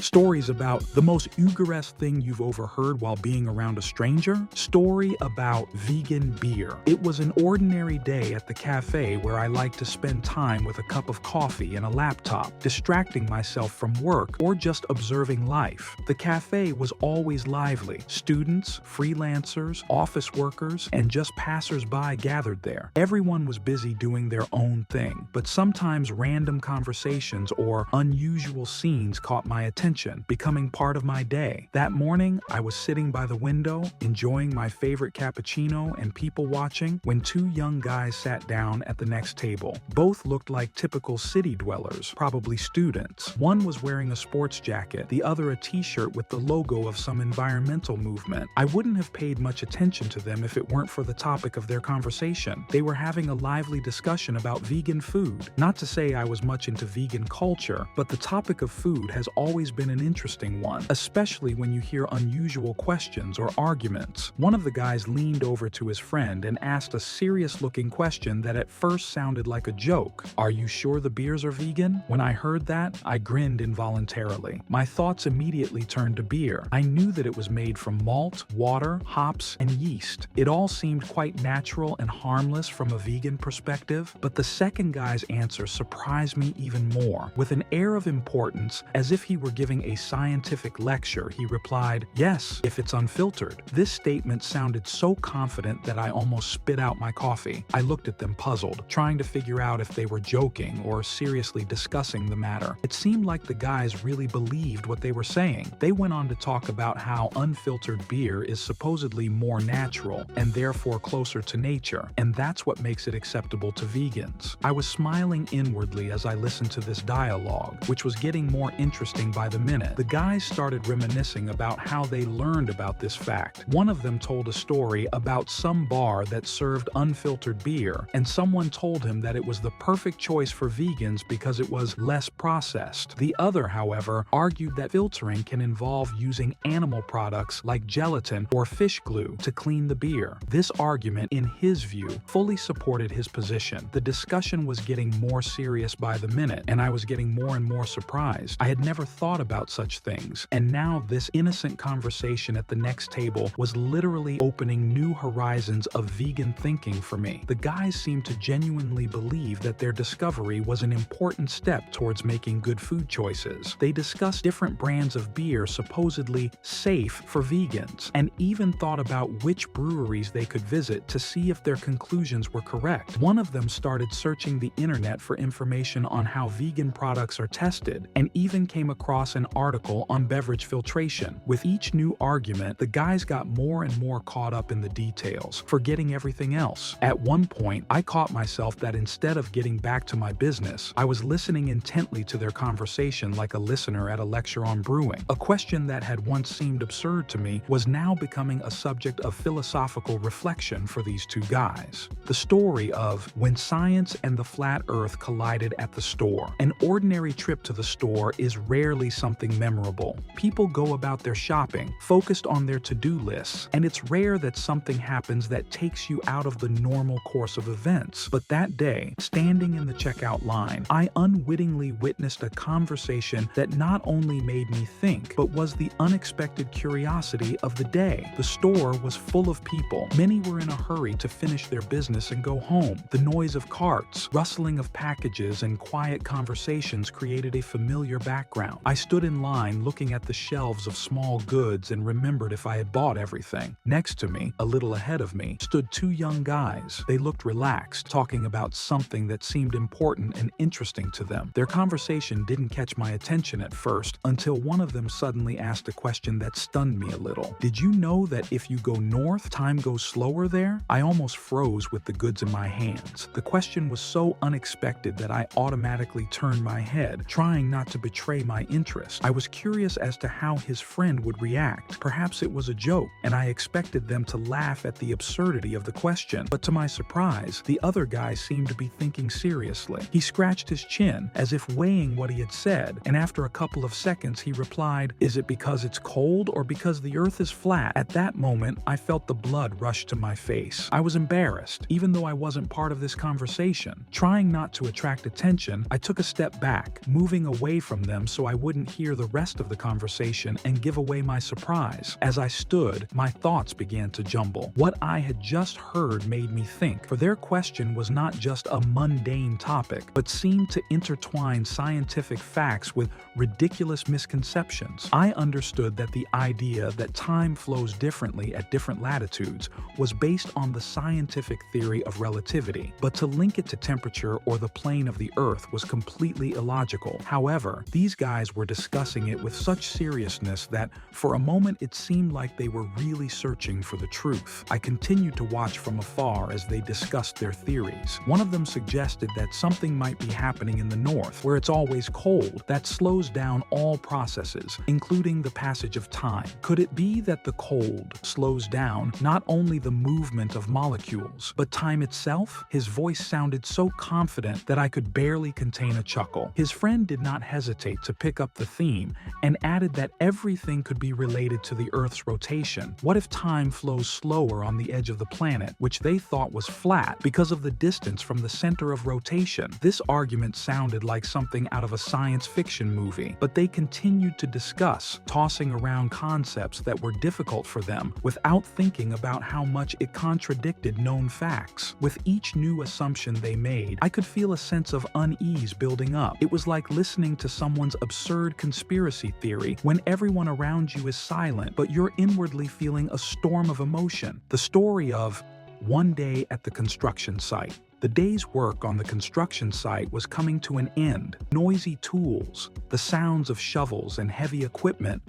Stories about the most Ugaresque thing you've overheard while being around a stranger. Story about vegan beer. It was an ordinary day at the cafe where I like to spend time with a cup of coffee and a laptop, distracting myself from work or just observing life. The cafe was always lively. Students, freelancers, office workers, and just passers-by gathered there. Everyone was busy doing their own thing, but sometimes random conversations or unusual scenes caught my attention, becoming part of my day. That morning, I was sitting by the window, enjoying my favorite cappuccino and people watching, when two young guys sat down at the next table. Both looked like typical city dwellers, probably students. One was wearing a sports jacket, the other a t-shirt with the logo of some environmental movement. I wouldn't have paid much attention to them if it weren't for the topic of their conversation. They were having a lively discussion about vegan food. Not to say I was much into vegan culture, but the topic of food has always been an interesting one, especially when you hear unusual questions or arguments. One of the guys leaned over to his friend and asked a serious-looking question that at first sounded like a joke. "Are you sure the beers are vegan?" When I heard that, I grinned involuntarily. My thoughts immediately turned to beer. I knew that it was made from malt, water, hops, and yeast. It all seemed quite natural and harmless from a vegan perspective, but the second guy's answer surprised me even more. With an air of importance, as if he were giving a scientific lecture, he replied, "Yes, if it's unfiltered." This statement sounded so confident that I almost spit out my coffee. I looked at them puzzled, trying to figure out if they were joking or seriously discussing the matter. It seemed like the guys really believed what they were saying. They went on to talk about how unfiltered beer is supposedly more natural and therefore closer to nature, and that's what makes it acceptable to vegans. I was smiling inwardly as I listened to this dialogue, which was getting more interesting by the minute. The guys started reminiscing about how they learned about this fact. One of them told a story about some bar that served unfiltered beer, and someone told him that it was the perfect choice for vegans because it was less processed. The other, however, argued that filtering can involve using animal products like gelatin or fish glue to clean the beer. This argument, in his view, fully supported his position. The discussion was getting more serious by the minute, and I was getting more and more surprised. I had never thought about such things, and now this innocent conversation at the next table was literally opening new horizons of vegan thinking for me. The guys seemed to genuinely believe that their discovery was an important step towards making good food choices. They discussed different brands of beer supposedly safe for vegans, and even thought about which breweries they could visit to see if their conclusions were correct. One of them started searching the internet for information on how vegan products are tested, and even came across an article on beverage filtration. With each new argument, the guys got more and more caught up in the details, forgetting everything else. At one point, I caught myself that instead of getting back to my business, I was listening intently to their conversation like a listener at a lecture on brewing. A question that had once seemed absurd to me was now becoming a subject of philosophical reflection for these two guys. The story of when science and the flat earth collided at the store. An ordinary trip to the store is rarely something memorable. People go about their shopping, focused on their to-do lists, and it's rare that something happens that takes you out of the normal course of events. But that day, standing in the checkout line, I unwittingly witnessed a conversation that not only made me think, but was the unexpected curiosity of the day. The store was full of people. Many were in a hurry to finish their business and go home. The noise of carts, rustling of packages, and quiet conversations created a familiar background. I stood in line looking at the shelves of small goods and remembered if I had bought everything. Next to me, a little ahead of me, stood two young guys. They looked relaxed, talking about something that seemed important and interesting to them. Their conversation didn't catch my attention at first until one of them suddenly asked a question that stunned me a little. "Did you know that if you go north, time goes slower there?" I almost froze with the goods in my hands. The question was so unexpected that I automatically turned my head, trying not to betray my interest. I was curious as to how his friend would react. Perhaps it was a joke, and I expected them to laugh at the absurdity of the question. But to my surprise, the other guy seemed to be thinking seriously. He scratched his chin, as if weighing what he had said, and after a couple of seconds he replied, "Is it because it's cold or because the earth is flat?" At that moment, I felt the blood rush to my face. I was embarrassed, even though I wasn't part of this conversation. Trying not to attract attention, I took a step back, moving away from them so I wouldn't hear the rest of the conversation and give away my surprise. As I stood, my thoughts began to jumble. What I had just heard made me think, for their question was not just a mundane topic, but seemed to intertwine scientific facts with ridiculous misconceptions. I understood that the idea that time flows differently at different latitudes was based on the scientific theory of relativity, but to link it to temperature or the plane of the Earth was completely illogical. However, these guys were discussing it with such seriousness that for a moment it seemed like they were really searching for the truth. I continued to watch from afar as they discussed their theories. One of them suggested that something might be happening in the north, where it's always cold, that slows down all processes, including the passage of time. Could it be that the cold slows down not only the movement of molecules, but time itself? His voice sounded so confident that I could barely contain a chuckle. His friend did not hesitate to pick up the theme and added that everything could be related to the Earth's rotation. What if time flows slower on the edge of the planet, which they thought was flat because of the distance from the center of rotation? This argument sounded like something out of a science fiction movie, but they continued to discuss, tossing around concepts that were difficult for them without thinking about how much it contradicted known facts. With each new assumption they made, I could feel a sense of unease building up. It was like listening to someone's absurd conspiracy theory when everyone around you is silent, but you're inwardly feeling a storm of emotion. The story of one day at the construction site. The day's work on the construction site was coming to an end. Noisy tools, the sounds of shovels and heavy equipment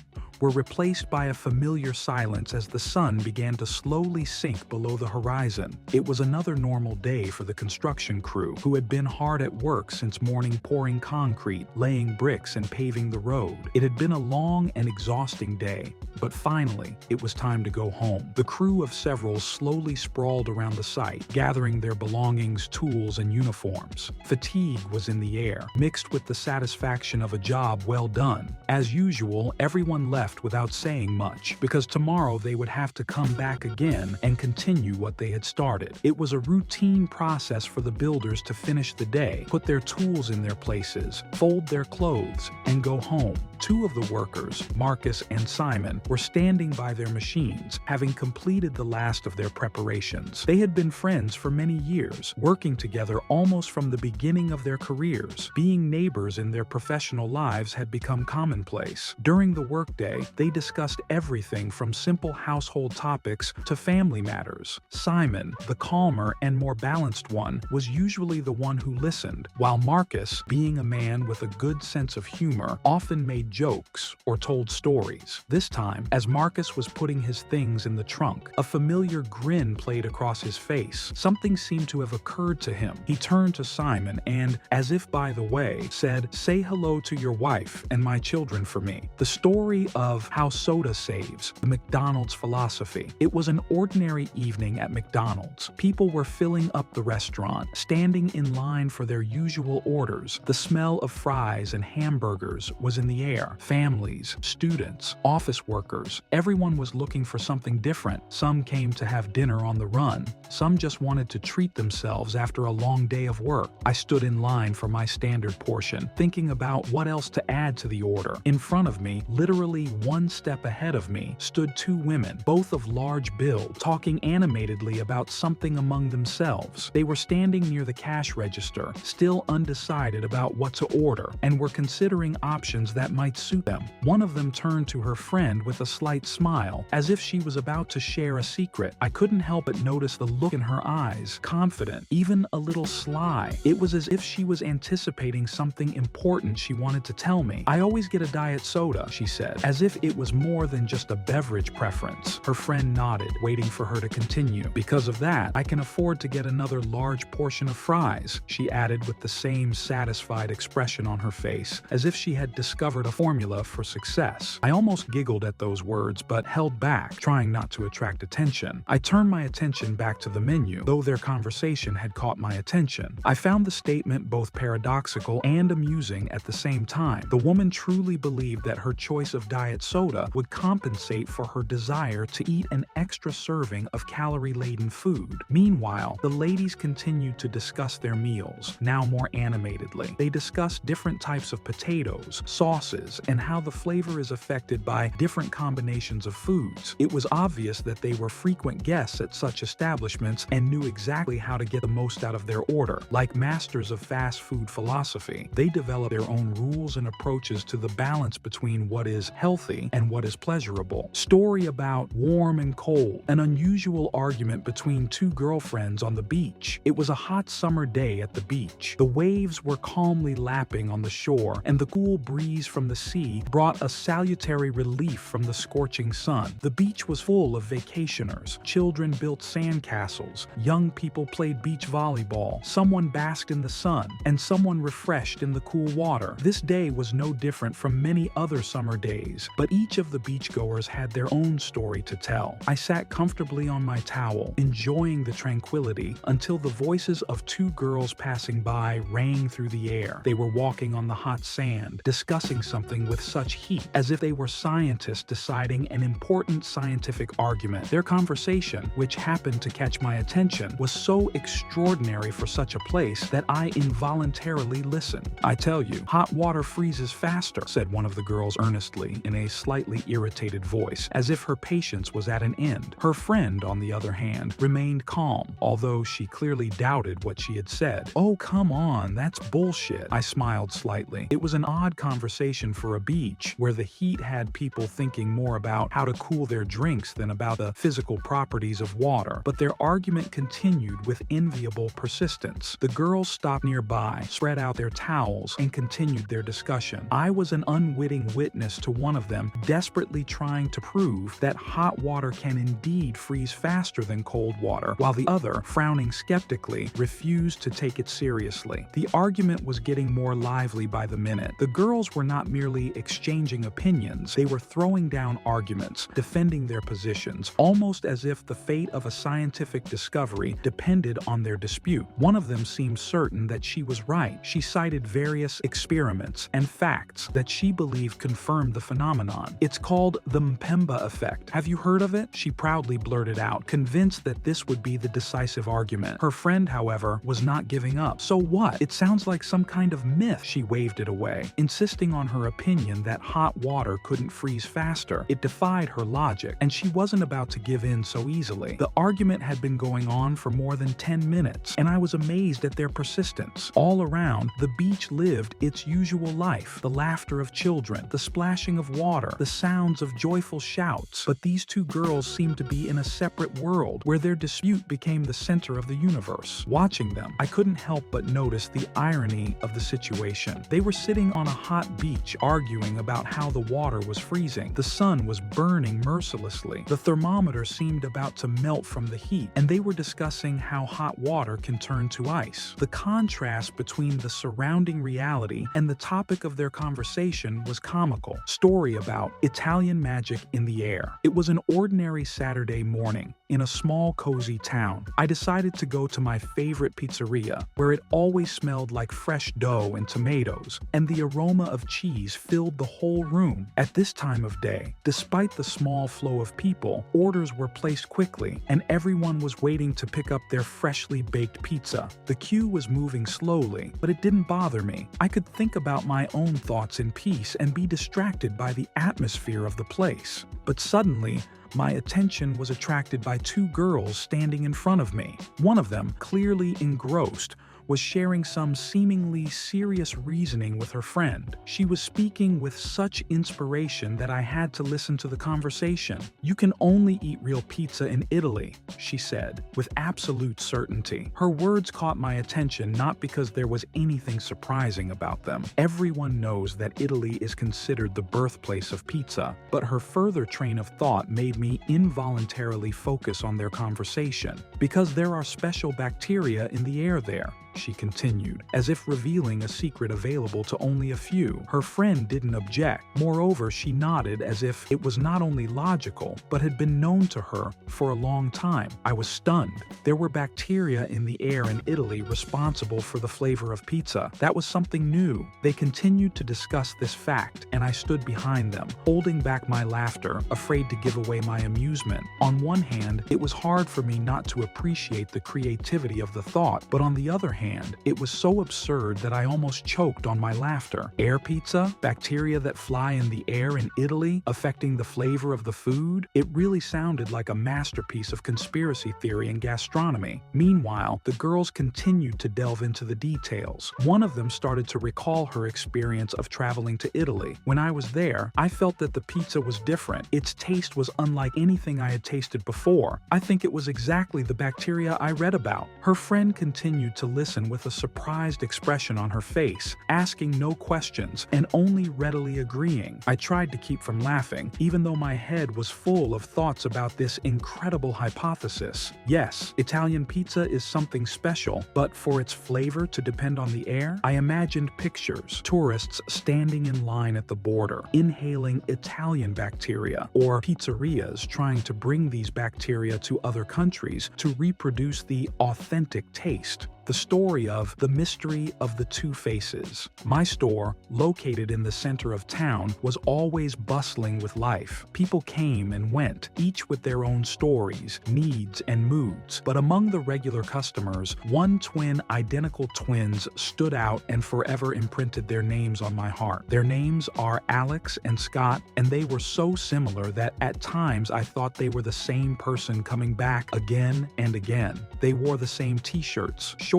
were replaced by a familiar silence as the sun began to slowly sink below the horizon. It was another normal day for the construction crew, who had been hard at work since morning pouring concrete, laying bricks, and paving the road. It had been a long and exhausting day, but finally, it was time to go home. The crew of several slowly sprawled around the site, gathering their belongings, tools, and uniforms. Fatigue was in the air, mixed with the satisfaction of a job well done. As usual, everyone left without saying much, because tomorrow they would have to come back again and continue what they had started. It was a routine process for the builders to finish the day, put their tools in their places, fold their clothes, and go home. Two of the workers, Marcus and Simon, were standing by their machines, having completed the last of their preparations. They had been friends for many years, working together almost from the beginning of their careers. Being neighbors in their professional lives had become commonplace. During the workday, they discussed everything from simple household topics to family matters. Simon, the calmer and more balanced one, was usually the one who listened, while Marcus, being a man with a good sense of humor, often made jokes or told stories. This time, as Marcus was putting his things in the trunk, a familiar grin played across his face. Something seemed to have occurred to him. He turned to Simon and, as if by the way, said, "Say hello to your wife and my children for me." The story of how soda saves, the McDonald's philosophy. It was an ordinary evening at McDonald's. People were filling up the restaurant, standing in line for their usual orders. The smell of fries and hamburgers was in the air. Families, students, office workers, everyone was looking for something different. Some came to have dinner on the run. Some just wanted to treat themselves after a long day of work. I stood in line for my standard portion, thinking about what else to add to the order. In front of me, literally one step ahead of me, stood two women, both of large build, talking animatedly about something among themselves. They were standing near the cash register, still undecided about what to order, and were considering options that might suit them. One of them turned to her friend with a slight smile, as if she was about to share a secret. I couldn't help but notice the look in her eyes, confident, even a little sly. It was as if she was anticipating something important she wanted to tell me. "I always get a diet soda," she said, as if it was more than just a beverage preference. Her friend nodded, waiting for her to continue. "Because of that, I can afford to get another large portion of fries," she added with the same satisfied expression on her face, as if she had discovered a formula for success. I almost giggled at those those words but held back, trying not to attract attention. I turned my attention back to the menu, though their conversation had caught my attention. I found the statement both paradoxical and amusing at the same time. The woman truly believed that her choice of diet soda would compensate for her desire to eat an extra serving of calorie-laden food. Meanwhile, the ladies continued to discuss their meals, now more animatedly. They discussed different types of potatoes, sauces, and how the flavor is affected by different combinations of foods. It was obvious that they were frequent guests at such establishments and knew exactly how to get the most out of their order. Like masters of fast food philosophy, they develop their own rules and approaches to the balance between what is healthy and what is pleasurable. Story about warm and cold, an unusual argument between two girlfriends on the beach. It was a hot summer day at the beach. The waves were calmly lapping on the shore, and the cool breeze from the sea brought a salutary relief from the scorching sun. The beach was full of vacationers. Children built sandcastles, young people played beach volleyball, someone basked in the sun, and someone refreshed in the cool water. This day was no different from many other summer days, but each of the beachgoers had their own story to tell. I sat comfortably on my towel, enjoying the tranquility, until the voices of two girls passing by rang through the air. They were walking on the hot sand, discussing something with such heat, as if they were scientists deciding an important scientific argument. Their conversation, which happened to catch my attention, was so extraordinary for such a place that I involuntarily listened. "I tell you, hot water freezes faster," said one of the girls earnestly, in a slightly irritated voice, as if her patience was at an end. Her friend, on the other hand, remained calm, although she clearly doubted what she had said. "Oh, come on, that's bullshit." I smiled slightly. It was an odd conversation for a beach, where the heat had people thinking more about how to cool their drinks than about the physical properties of water, but their argument continued with enviable persistence. The girls stopped nearby, spread out their towels, and continued their discussion. I was an unwitting witness to one of them desperately trying to prove that hot water can indeed freeze faster than cold water, while the other, frowning skeptically, refused to take it seriously. The argument was getting more lively by the minute. The girls were not merely exchanging opinions, they were throwing down arguments, defending their positions, almost as if the fate of a scientific discovery depended on their dispute. One of them seemed certain that she was right. She cited various experiments and facts that she believed confirmed the phenomenon. "It's called the Mpemba effect. Have you heard of it?" she proudly blurted out, convinced that this would be the decisive argument. Her friend, however, was not giving up. "So what? It sounds like some kind of myth." She waved it away, insisting on her opinion that hot water couldn't freeze faster. It defied her logic, and she wasn't about to give in so easily. The argument had been going on for more than 10 minutes, and I was amazed at their persistence. All around, the beach lived its usual life, the laughter of children, the splashing of water, the sounds of joyful shouts. But these two girls seemed to be in a separate world, where their dispute became the center of the universe. Watching them, I couldn't help but notice the irony of the situation. They were sitting on a hot beach arguing about how the water was freezing. The sun was burning mercilessly. The thermometer seemed about to melt from the heat, and they were discussing how hot water can turn to ice. The contrast between the surrounding reality and the topic of their conversation was comical. Story about Italian magic in the air. It was an ordinary Saturday morning in a small cozy town. I decided to go to my favorite pizzeria, where it always smelled like fresh dough and tomatoes, and the aroma of cheese filled the whole room. At this time of day, despite the small flow of people, orders were placed quickly, and everyone was waiting to pick up their freshly baked pizza. The queue was moving slowly, but it didn't bother me. I could think about my own thoughts in peace and be distracted by the atmosphere of the place. But suddenly, my attention was attracted by two girls standing in front of me. One of them, clearly engrossed, was sharing some seemingly serious reasoning with her friend. She was speaking with such inspiration that I had to listen to the conversation. "You can only eat real pizza in Italy," she said, with absolute certainty. Her words caught my attention not because there was anything surprising about them. Everyone knows that Italy is considered the birthplace of pizza, but her further train of thought made me involuntarily focus on their conversation. "Because there are special bacteria in the air there," she continued, as if revealing a secret available to only a few. Her friend didn't object. Moreover, she nodded as if it was not only logical, but had been known to her for a long time. I was stunned. There were bacteria in the air in Italy responsible for the flavor of pizza. That was something new. They continued to discuss this fact, and I stood behind them, holding back my laughter, afraid to give away my amusement. On one hand, it was hard for me not to appreciate the creativity of the thought, but on the other hand, it was so absurd that I almost choked on my laughter. Air pizza? Bacteria that fly in the air in Italy, affecting the flavor of the food? It really sounded like a masterpiece of conspiracy theory and gastronomy. Meanwhile, the girls continued to delve into the details. One of them started to recall her experience of traveling to Italy. When I was there, I felt that the pizza was different. Its taste was unlike anything I had tasted before. I think it was exactly the bacteria I read about. Her friend continued to listen with a surprised expression on her face, asking no questions and only readily agreeing. I tried to keep from laughing, even though my head was full of thoughts about this incredible hypothesis. Yes, Italian pizza is something special, but for its flavor to depend on the air, I imagined pictures, tourists standing in line at the border, inhaling Italian bacteria, or pizzerias trying to bring these bacteria to other countries to reproduce the authentic taste. The story of The Mystery of the Two Faces. My store, located in the center of town, was always bustling with life. People came and went, each with their own stories, needs, and moods. But among the regular customers, one twin identical twins stood out and forever imprinted their names on my heart. Their names are Alex and Scott, and they were so similar that at times I thought they were the same person coming back again and again. They wore the same t-shirts, shorts,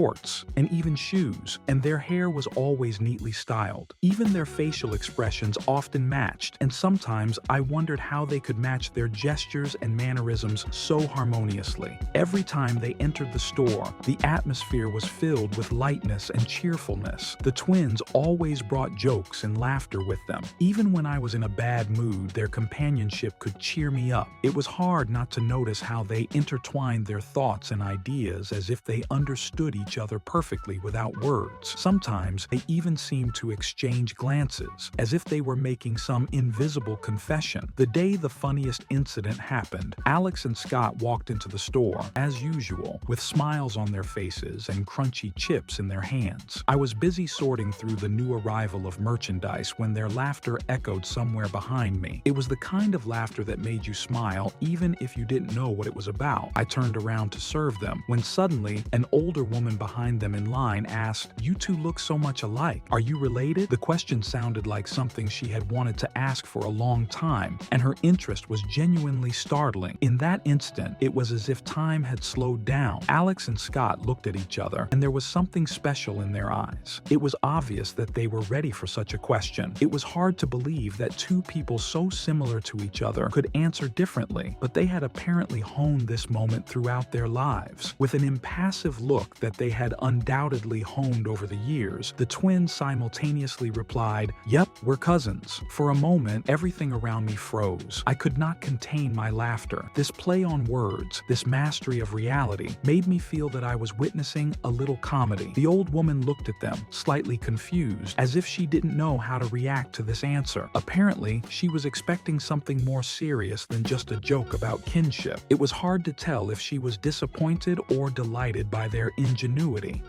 and even shoes, and their hair was always neatly styled. Even their facial expressions often matched, and sometimes I wondered how they could match their gestures and mannerisms so harmoniously. Every time they entered the store, the atmosphere was filled with lightness and cheerfulness. The twins always brought jokes and laughter with them. Even when I was in a bad mood, their companionship could cheer me up. It was hard not to notice how they intertwined their thoughts and ideas as if they understood each other perfectly without words. Sometimes they even seemed to exchange glances, as if they were making some invisible confession. The day the funniest incident happened, Alex and Scott walked into the store, as usual, with smiles on their faces and crunchy chips in their hands. I was busy sorting through the new arrival of merchandise when their laughter echoed somewhere behind me. It was the kind of laughter that made you smile even if you didn't know what it was about. I turned around to serve them, when suddenly an older woman behind them in line asked, "You two look so much alike. Are you related?" The question sounded like something she had wanted to ask for a long time, and her interest was genuinely startling. In that instant, it was as if time had slowed down. Alex and Scott looked at each other, and there was something special in their eyes. It was obvious that they were ready for such a question. It was hard to believe that two people so similar to each other could answer differently, but they had apparently honed this moment throughout their lives. With an impassive look that they had undoubtedly honed over the years, the twins simultaneously replied, "Yep, we're cousins." For a moment, everything around me froze. I could not contain my laughter. This play on words, this mastery of reality, made me feel that I was witnessing a little comedy. The old woman looked at them, slightly confused, as if she didn't know how to react to this answer. Apparently, she was expecting something more serious than just a joke about kinship. It was hard to tell if she was disappointed or delighted by their ingenuity.